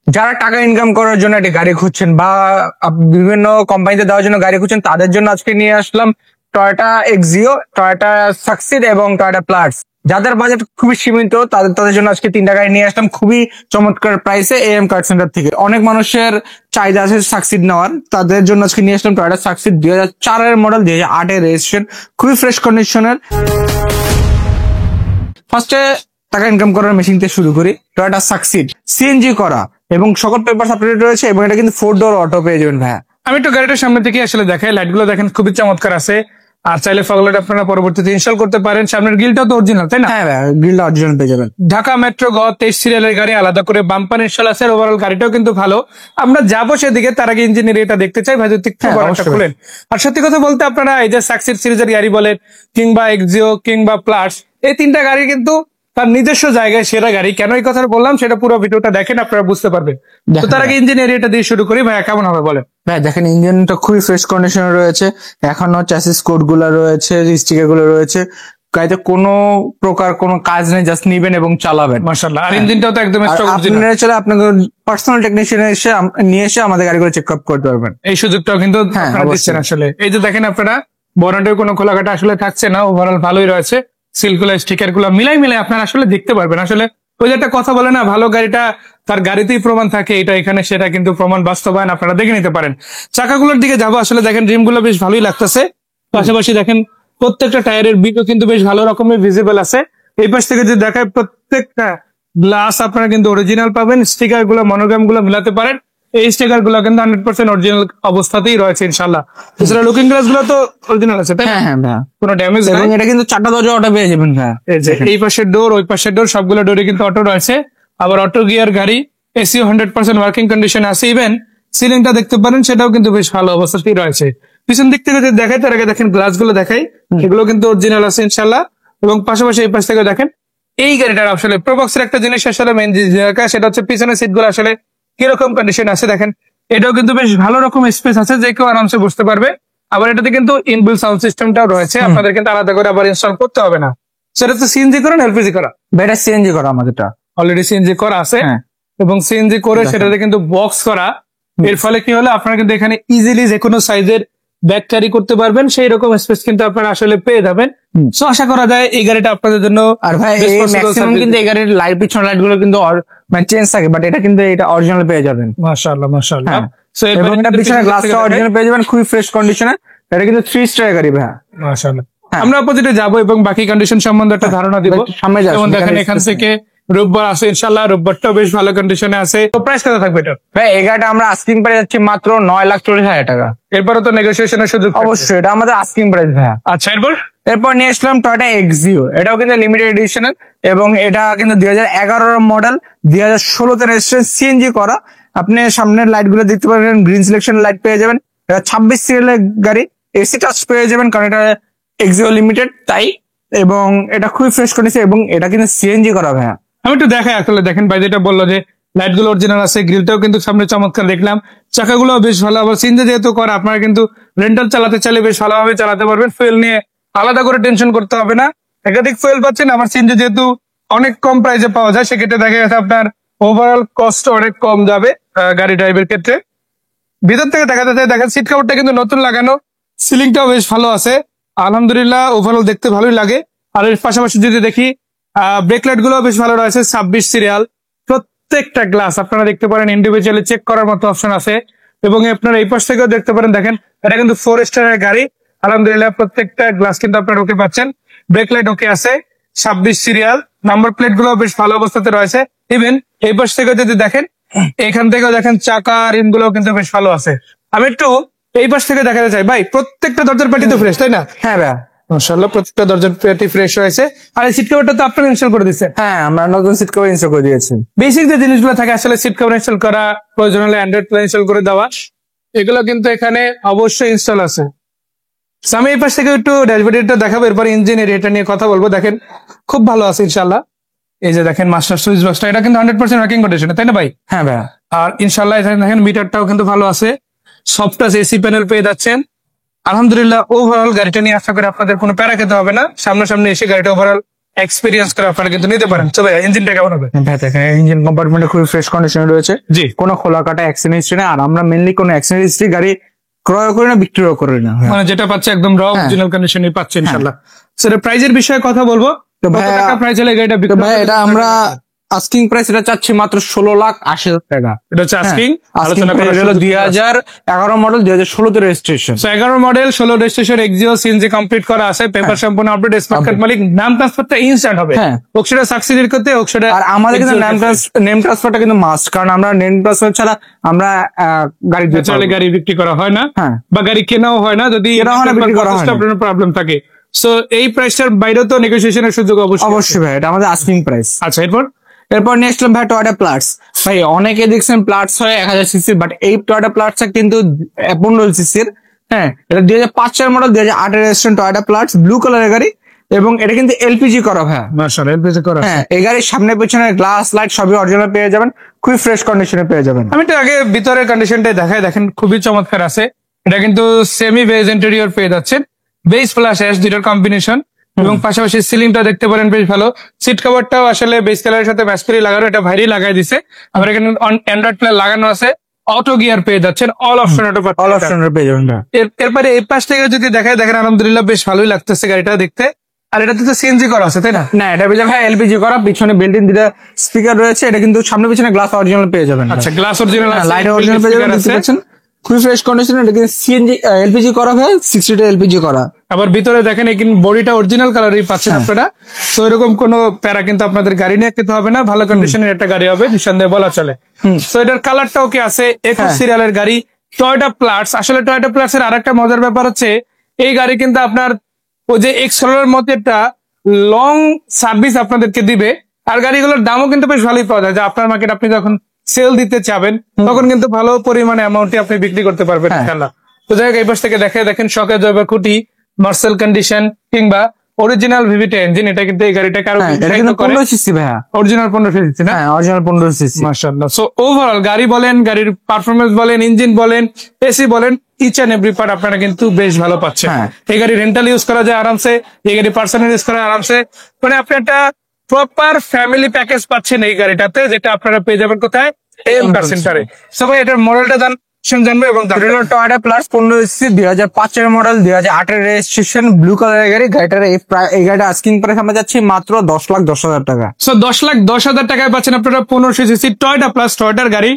যারা টাকা ইনকাম করার জন্য একটা গাড়ি খুঁজছেন বা বিভিন্ন কোম্পানিতে দেওয়ার জন্য গাড়ি খুঁজছেন, তাদের জন্য আজকে নিয়ে আসলাম টয়োটা এক্সিও, টয়োটা সাকসিড এবং টয়োটা প্লাস। যাদের বাজেট খুবই সীমিত তাদের জন্য আজকে তিনটা গাড়ি নিয়ে আসলাম খুবই চমৎকার প্রাইসে এএম কার সেন্টার থেকে। অনেক মানুষের চাহিদা আছে সাকসিড নেওয়ার, তাদের জন্য আজকে নিয়ে আসলাম টয়োটা সাকসিড 2004-এর মডেল, 2008-এর রেজিস্ট্রেশন, খুবই ফ্রেশ কন্ডিশনের। ফার্স্টে টাকা ইনকাম করার মেশিন থেকে শুরু করি। টয়োটা সাকসিড সিএনজি করা এবং সকল পেপার আপডেট রয়েছে এবং এটা কিন্তু 4 ডোর অটো পেয়ে যাবেন ভাইয়া। আমি একটু গাড়িটার সামনে থেকে আসলে দেখাই, লাইট গুলো দেখেন খুবই চমৎকার আছে। আর চাইলে ফগলাইট আপনারা পরবর্তীতে ইনস্টল করতে পারেন। সামনের গ্রিলটাও তো অরিজিনাল, তাই না? হ্যাঁ ভাইয়া, গ্রিলটা অরিজিনাল পেয়ে যাবেন। ঢাকা মেট্রো গ 23 সিরিয়ালের গাড়ি, আলাদা করে বাম্পার ইনস্টল আছে। ওভারঅল গাড়িটাও কিন্তু ভালো। আমরা যাবো সেদিকে, তার আগে ইঞ্জিনিয়ার এটা দেখতে চাই ভাই, যদি একটু বড়টা খুলেন। আর সত্যি কথা বলতে আপনারা এই যে সাকসিড সিরিজের গাড়ি বলেন কিংবা এক্সিও কিংবা প্লাস, এই তিনটা গাড়ি কিন্তু তার নিজস্ব জায়গায় সেরা গাড়ি। কেন এই কথা বললাম সেটা পুরো ভিডিওটা দেখেন, আপনারা বুঝতে পারবেন। তো তার আগে ইঞ্জিনিয়ার এটা দিয়ে শুরু করি। ভাইয়া কেমন হবে বলেন? ভাই দেখেন, ইঞ্জিনটা খুবই ফ্রেশ কন্ডিশনে রয়েছে, এখনো চ্যাসিস কোড গুলো রয়েছে, স্টিকার গুলো রয়েছে, গাড়িতে কোনো প্রকার কোনো কাজ নেই, জাস্ট নিবেন এবং চালাবেন। মাশাআল্লাহ। আর ইঞ্জিনটাও তো একদম স্টক আপনারা চলে আপনাকে পার্সোনাল টেকনিশিয়ান এসে নিয়ে এসে আমাদের গাড়িগুলো চেক আপ করতে পারবেন। এই সুযোগটাও কিন্তু আপনারা দিচ্ছেন আসলে। এই যে দেখেন আপনারা, বনেটের কোনো খোলাঘাটা আসলে থাকছে না, ওভারঅল ভালোই রয়েছে। সিলগুলো স্টিকার গুলো মিলাই আপনারা আসলে দেখতে পারবেন। আসলে ওই যে একটা কথা বলে না, ভালো গাড়িটা তার গাড়িতেই প্রমাণ থাকে, এটা এখানে সেটা কিন্তু প্রমাণ বাস্তবায়ন আপনারা দেখে নিতে পারেন। চাকাগুলোর দিকে যাবো। আসলে দেখেন রিম গুলো বেশ ভালোই লাগতেছে। পাশাপাশি দেখেন প্রত্যেকটা টায়ারের বিটও কিন্তু বেশ ভালো রকমের ভিজিবল আছে। এই পাশ থেকে যদি দেখায়, প্রত্যেকটা গ্লাস আপনারা কিন্তু অরিজিনাল পাবেন। স্টিকার গুলো মনোগ্রাম গুলো মিলাতে পারেন। এই স্টিকার গুলো কিন্তু 100% অরিজিনাল অবস্থাতেই রয়েছে ইনশাল্লাহ। এছাড়া লুকিং গ্লাস গুলো তো অরিজিনাল আছে, তাই? হ্যাঁ ভাইয়া, কোনো ড্যামেজ নেই। এবং এটা কিন্তু 4টা দরজা অটো পেয়ে যাবেন ভাইয়া। এই পাশের ডোর, ওই পাশের ডোর, সবগুলো ডোরে কিন্তু অটো রয়েছে। আবার অটো গিয়ার গাড়ি, এসিও 100% ওয়ার্কিং কন্ডিশন আছে। ইভেন সিলিংটা দেখতে পারেন, সেটাও কিন্তু বেশ ভালো অবস্থাতেই রয়েছে। পিছন দিক থেকে যদি দেখাই, তার আগে দেখেন গ্লাস গুলো দেখাই, এগুলো কিন্তু অরিজিনাল আছে ইনশাল্লাহ। এবং পাশাপাশি এই পাশ থেকে দেখেন, এই গাড়িটার আসলে প্রোবক্সের একটা জিনিস আসলে মেইন সেটা হচ্ছে পিছনের সিট গুলো আসলে কিরকম কন্ডিশন আছে দেখেন। এটাও কিন্তু বেশ ভালো রকম স্পেস আছে, যে কেউ আরামসে বসতে পারবে। আবার এটাতে কিন্তু ইনবিল্ট সাউন্ড সিস্টেমটাও রয়েছে, আপনাদের কিন্তু আলাদা করে আবার ইনস্টল করতে হবে না। সেটা তো সিএনজি করা না এলপিজি করা? এটা সিএনজি করা, আমাদেরটা অলরেডি সিএনজি করা আছে। এবং সিএনজি করে সেটাতে কিন্তু বক্স করা। এর ফলে কি হলো, আপনারা কিন্তু এখানে ইজিলি যে কোনো সাইজের ব্যাগ ক্যারি করতে পারবেন, সেই রকম স্পেস কিন্তু আপনারা আসলে পেয়ে যাবেন। সো আশা করা যায় এই গাড়িটা আপনাদের জন্য। আর ভাই ম্যাক্সিমাম কিন্তু এই গাড়ির লাইট, পিছনের লাইট গুলো কিন্তু মানে চেঞ্জ থাকে, বাট এটা কিন্তু এটা অরিজিনাল পেয়ে যাবেন। মাশাআল্লাহ মাশাআল্লাহ। সো এবং এটা পিছনের গ্লাসটা অরিজিনাল পেয়ে যাবেন, খুবই ফ্রেশ কন্ডিশনে। এটা কিন্তু 3 স্টার গাড়ি ভাই। মাশাআল্লাহ। আমরা অপোজিটে যাবো এবং বাকি কন্ডিশন সম্বন্ধে একটা ধারণা দিব। সামনে যেমন দেখেন এখান থেকে রোববার আছে ইনশাআল্লাহ, রোববারটাও বেশ ভালো কন্ডিশনে আছে। তো প্রাইস কত থাকবে এটা? ভাই এই গাড়িটা আমরা আস্কিং প্রাইস যাচ্ছি মাত্র 9,40,000 টাকা। এরপরে তো নেগোসিয়েশনের সুযোগ অবশ্যই, এটা আমাদের আস্কিং প্রাইস ভাই। আচ্ছা, এরপর নিয়ে আসলাম টয়োটা এক্সিও। এটাও কিন্তু লিমিটেড এডিশনের এবং এটা কিন্তু 2011 মডেল, 2016-তে রেজিস্ট্রেশন, সিএনজি করা। আপনি সামনের লাইট গুলো দেখতে পাবেন, গ্রিন সিলেকশন লাইট পেয়ে যাবেন। এটা 26 সিরিয়ালের গাড়ি, এসি টাচ পেয়ে যাবেন, কারণ এটা এক্সিও লিমিটেড তাই। এবং এটা খুবই ফ্রেশ কন্ডিশন এবং এটা কিন্তু সিএনজি করা ভাইয়া। আমি একটু দেখাই আসলে। দেখেন ভাই যেটা বললো যে লাইট গুলো অরিজিনাল আছে, গ্রিলটাও কিন্তু সামনে চমৎকার দেখলাম, চাকাগুলো বেশ ভালো। আবার সিএনজি যেহেতু করা, আপনারা কিন্তু রেন্টাল চালাতে চাইলে বেশ ভালোভাবে চালাতে পারবেন। ফুয়েল নিয়ে আলাদা করে টেনশন করতে হবে না, একাধিক ফুয়েল পাচ্ছেন। আমার সিএনজি যেহেতু অনেক কম প্রাইসে পাওয়া যায়, সেক্ষেত্রে দেখা গেছে আপনার ওভারঅল কস্ট অনেক কম যাবে গাড়ি ড্রাইভের ক্ষেত্রে। ভিতর থেকে দেখা যাচ্ছে, দেখেন সিট কাভারটা কিন্তু নতুন লাগানো, সিলিংটাও বেশ ভালো আছে আলহামদুলিল্লাহ, ওভারঅল দেখতে ভালোই লাগে। আর এর পাশাপাশি যদি দেখি, ব্রেক লাইট গুলো বেশ ভালো রয়েছে, 26 সিরিয়াল। প্রত্যেকটা গ্লাস আপনারা দেখতে পারেন, ইন্ডিভিজুয়ালি চেক করার মতো অপশন আছে। এবং আপনারা এই পাশ থেকেও দেখতে পারেন, দেখেন এটা কিন্তু 4 স্টারের গাড়ি আলহামদুলিল্লাহ। প্রত্যেকটা গ্লাস কিন্তু আপনারা ওকে পাচ্ছেন, ব্রেক লাইট ওকে আছে, 26 সিরিয়াল। নাম্বার প্লেট গুলো বেশ ভালো অবস্থাতে রয়েছে। ইভেন এই পাশ থেকে যদি দেখেন, এখান থেকেও দেখেন চাকা রিম গুলো কিন্তু বেশ ভালো আছে। আমি একটু এই পাশ থেকে দেখাতে চাই ভাই, প্রত্যেকটা দরজার পাটি তো ফ্রেশ, তাই না? হ্যাঁ ভাই, মাশাআল্লাহ, প্রত্যেকটা দরজার পাটি ফ্রেশ হয়েছে। আর এই সিট কভারটা তো আপনারা ইনস্টল করে দিচ্ছেন? হ্যাঁ, আমরা নতুন সিট কভার ইনস্টল করে দিয়েছি। বেসিক যে জিনিসগুলো থাকে আসলে, সিট কভার ইনস্টল করা, প্রয়োজন হলে অ্যান্ড্রয়েড প্লে ইনস্টল করে দেওয়া, এগুলো কিন্তু এখানে অবশ্যই ইনস্টল আছে। আমি এই পাশ থেকে একটু ড্যাশবোর্ডটা দেখাবো, এরপর ইঞ্জিন এটা নিয়ে কথা বলবো। দেখেন খুব ভালো আছে ইনশাল্লাহ। এই যে দেখেন মাস্টার সুইচ বক্সটা, এটা কিন্তু 100% ওয়ার্কিং কন্ডিশনে, তাই না ভাই? হ্যাঁ ভাই। আর ইনশাল্লাহ এখানে দেখেন মিটারটাও কিন্তু ভালো আছে, সফট টাচ এসি প্যানেল পেয়ে যাচ্ছেন আলহামদুলিল্লাহ। ওভারঅল গাড়িটা নিয়ে আশা করি আপনাদের কোনো প্যারা খেতে হবে না, সামনাসামনি এসে গাড়িটা ওভারঅল এক্সপিরিয়েন্স করে আপনারা কিন্তু নিতে পারেন। তো ভাই ইঞ্জিনটা কেমন হবে? ভাই দেখেন ইঞ্জিন কম্পার্টমেন্টে খুবই ফ্রেশ কন্ডিশনে রয়েছে, জি। কোনো খোলা কাটা অ্যাক্সিডেন্ট হিস্ট্রি নেই। আর আমরা মেনলি কোনো অ্যাক্সিডেন্ট হিস্ট্রি গাড়ি ক্রয় করি না, বিক্রিও করি না। মানে যেটা পাচ্ছে একদম র অরিজিনাল কন্ডিশনে পাচ্ছে ইনশাআল্লাহ। সেটা প্রাইজের বিষয়ে কথা বলবো। তো কত ভাইয়া- টাকা প্রাইস হলে গাড়িটা তো বিক্রি ভাই এটা আমরা আস্কিং প্রাইস এটা চাচ্ছি মাত্র 16,80,000 টাকা। এটা হচ্ছে আস্কিং আস্কিং আলোচনা করা প্রাইস হলো 2011 model, 2016 registration. 11 model 16 registration Axio CNG complete করা আছে, পেপার সম্পূর্ণ আপডেট, স্মার্ট কার্ড মালিক, নাম ট্রান্সফারটা ইনস্ট্যান্ট হবে। হ্যাঁ। ওকসাটা সাকসিড করতে ওকসাটা আর আমাদের কিন্তু নেম ট্রান্সফারটা কিন্তু মাস্ট, কারণ আমরা নেম ট্রান্সফার ছাড়া আমরা গাড়ি দিতে ন্যাচারালি পারবো না। গাড়ি বিক্রি করা হয় না, হ্যাঁ। বা গাড়ি কেনাও হয় না যদি কেনা হয় না, বিক্রি করা হয় না। আপনার প্রবলেম থাকে। সো এই প্রাইসটার বাইরেও তো নেগোসিয়েশনের সুযোগ অবশ্যই। অবশ্যই ভাই, এটা আমাদের আস্কিং প্রাইস। আচ্ছা, এরপর নিয়ে আসলাম ভাই টয়োটা প্লাটস। ভাই অনেকে দেখছেন প্লাটস হয় 1000 সিসি, বাট এই টয়োটা প্লাটসটা কিন্তু 15 সিসির। হ্যাঁ, এটা 2005 সালের model, 2008 registration Toyota Platz, blue কালারের গাড়ি, এবং এটা কিন্তু এলপিজি করা ভাই। মাশাআল্লাহ এলপিজি করা। হ্যাঁ, এই গাড়ির সামনে পেছনে গ্লাস লাইট সবই অরিজিনাল পেয়ে যাবেন, খুবই ফ্রেশ কন্ডিশনে পেয়ে যাবেন। আমি তো আগে ভিতরের কন্ডিশনটাই দেখাই, দেখেন খুবই চমৎকার আছে। এটা কিন্তু সেমি বেজ ইন্টেরিয়র পেয়ে যাচ্ছেন, বেজ প্লাস অ্যাশ দুইটার কম্বিনেশন, এবং পাশাপাশি সিলিংটা দেখতে পারেন বেশ ভালো। সিট কভারটাও আসলে বেজ কালারের সাথে ম্যাচ করে লাগানো, এটা ভাইরি লাগাই দিছে। আবার এখানে অ্যান্ড্রয়েড প্লে লাগানো আছে, অটো গিয়ার পেয়ে যাচ্ছেন, অল অপশন অটো। অল অপশনের পেয়ে যাবেন ভাই। এরপরে এই পাশ থেকে যদি দেখায়, দেখেন আলহামদুলিল্লাহ বেশ ভালোই লাগতেছে গাড়িটা দেখতে। আর এটাতে তো সিএনজি করা আছে, তাই না? না, এটা পেয়ে যাবেন ভাই এলপিজি করা, পিছনে বিল্ট ইন দুটা স্পিকার রয়েছে, এটা কিন্তু সামনে পিছনে গ্লাস অরিজিনাল পেয়ে যাবেন। আচ্ছা, গ্লাস অরিজিনাল আছে, লাইট অরিজিনাল পেয়ে যাবেন, দেখতে পাচ্ছেন খুবই ফ্রেশ কন্ডিশন। এটা কিন্তু সিএনজি এলপিজি করা ভাই, 60 এলপিজি করা। আবার ভিতরে দেখেন এই বডিটা অরিজিনাল কালারই পাচ্ছেন আপনারা। তো এরকম কোনো প্যারা কিন্তু আপনাদের গাড়ি নিয়ে খেতে হবে না, ভালো কন্ডিশনের একটা গাড়ি হবে নিঃসন্দেহে বলা চলে। তো এটার কালারটাও কি আছে, 21 সিরিয়ালের গাড়ি টয়োটা প্লাটস। আসলে টয়োটা প্লাটস এর আরেকটা মজার ব্যাপার হচ্ছে, এই গাড়ি কিন্তু আপনার ওই যে এক্সপ্লোরার মতো একটা লং সার্ভিস আপনাদেরকে দিবে। আর গাড়িগুলোর দামও কিন্তু বেশ ভালোই পাওয়া যায়, যে আপনার মার্কেট আপনি যখন সেল দিতে চাবেন তখন কিন্তু ভালো পরিমাণে অ্যামাউন্টে আপনি বিক্রি করতে পারবেন ইনশাআল্লাহ। তো যাই হোক, এই পাশ থেকে দেখেন শকের জয়বা খুঁটি, মার্সেল কন্ডিশন, কিংবা অরিজিনাল ভিভিটা ইঞ্জিন। এটা কিন্তু এই গাড়িটাকে আরো এটা কিন্তু 15 সিসি ভাইয়া, অরিজিনাল 15 সিসি না? হ্যাঁ অরিজিনাল 15 সিসি। মাশাআল্লাহ। সো ওভারঅল গাড়ি বলেন, গাড়ির পারফরমেন্স বলেন, ইঞ্জিন বলেন, এসি বলেন, ইচ এন্ড এভরি পার্ট আপনারা কিন্তু বেশ ভালো পাচ্ছেন। হ্যাঁ। এই গাড়ি রেন্টাল ইউজ করা যায় আরামসে, এই গাড়ি পার্সোনাল ইউজ করা আরামসে। মানে আপনি একটা প্রপার ফ্যামিলি প্যাকেজ পাচ্ছেন এই গাড়িটাতে, যেটা আপনারা পেয়ে যাবেন কোথায়? এম কার সেন্টারে। সো ভাই এটার মডেলটা জানবো এবং টয়োটা প্লাস 15 সিসি, 2005 এর মডেল, 2008 এর রেজিস্ট্রেশন, ব্লু কালারের গাড়ি। গাড়িটার এই গাড়িটা আস্কিং প্রাইস আমরা যাচ্ছি মাত্র 10,10,000 টাকা। সো 10,10,000 টাকায় পাচ্ছেন আপনারা 15 সিসি টয়োটা প্লাস টয়োটার গাড়ি।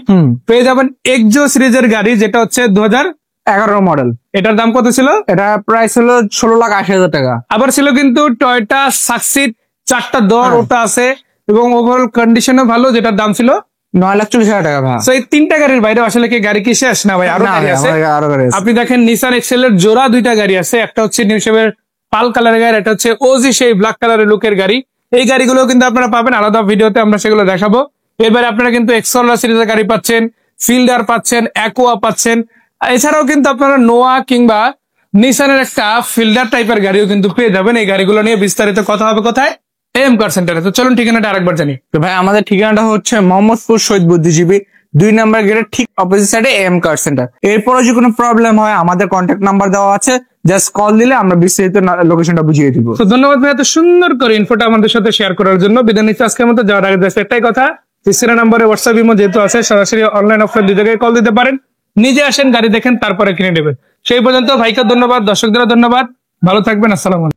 পেয়ে যাবেন এক্সো সিরিজের গাড়ি, যেটা হচ্ছে 2011 মডেল। এটার দাম কত ছিল? এটা প্রাইস হলো 16,80,000 টাকা। আবার ছিল কিন্তু টয়োটা সাকসিড 4টা দর, ওটা আছে, এবং ওভারঅল কন্ডিশনও ভালো, যেটার দাম ছিল 9,40,000 টাকা ভাই। তো এই 3টা গাড়ির বাইরে আসলে কি গাড়ি কি শেষ না ভাই? আরো না গাড়ি ভাই, আছে। আমার আরো গাড়ি আছে। আপনি দেখেন নিসান এক্সেল এর জোড়া 2টা গাড়ি আছে, একটা হচ্ছে নিউ শেপের পাল কালারের গাড়ি, এটা হচ্ছে ওজি সেই ব্ল্যাক কালারের লুকের গাড়ি। এই গাড়িগুলো কিন্তু আপনারা পাবেন আলাদা ভিডিওতে, আমরা সেগুলো দেখাবো। এবারে আপনারা কিন্তু এক্সপ্লোরার সিরিজের গাড়ি পাচ্ছেন, ফিল্ডার পাচ্ছেন, অ্যাকোয়া পাচ্ছেন। এছাড়াও কিন্তু আপনারা নোয়া কিংবা নিসানের একটা ফিল্ডার টাইপের গাড়িও কিন্তু পেয়ে যাবেন। এই গাড়িগুলো নিয়ে বিস্তারিত কথা হবে কোথায়? এম কার সেন্টারে। তো চলুন ঠিকানাটা আরেকবার জানি। তো ভাই আমাদের ঠিকানাটা হচ্ছে মোহাম্মদপুর শহীদ বুদ্ধিজীবী 2 নম্বর গেটের ঠিক অপোজিট সাইডে এম কার সেন্টার। এরপরে যদি কোনো প্রবলেম হয়, আমাদের কন্ট্যাক্ট নাম্বার দেওয়া আছে, জাস্ট কল দিলে আমরা বিস্তারিত লোকেশনটা বুঝিয়ে দিব। তো ধন্যবাদ ভাই এত সুন্দর করে ইনফোটা আমাদের সাথে শেয়ার করার জন্য। বিদায় নিচ্ছি আজকের মতো। যাওয়ার আগে জাস্ট একটাই কথা, তিসরা নম্বরে হোয়াটসঅ্যাপ ইমো যেহেতু আছে, সরাসরি অনলাইন অফলাইন 2 জায়গায় কল দিতে পারেন। নিজে আসেন, গাড়ি দেখেন, তারপরে কিনে নেবেন। সেই পর্যন্ত ভাইকে ধন্যবাদ, দর্শকদের ধন্যবাদ, ভালো থাকবেন, আসসালামু আলাইকুম।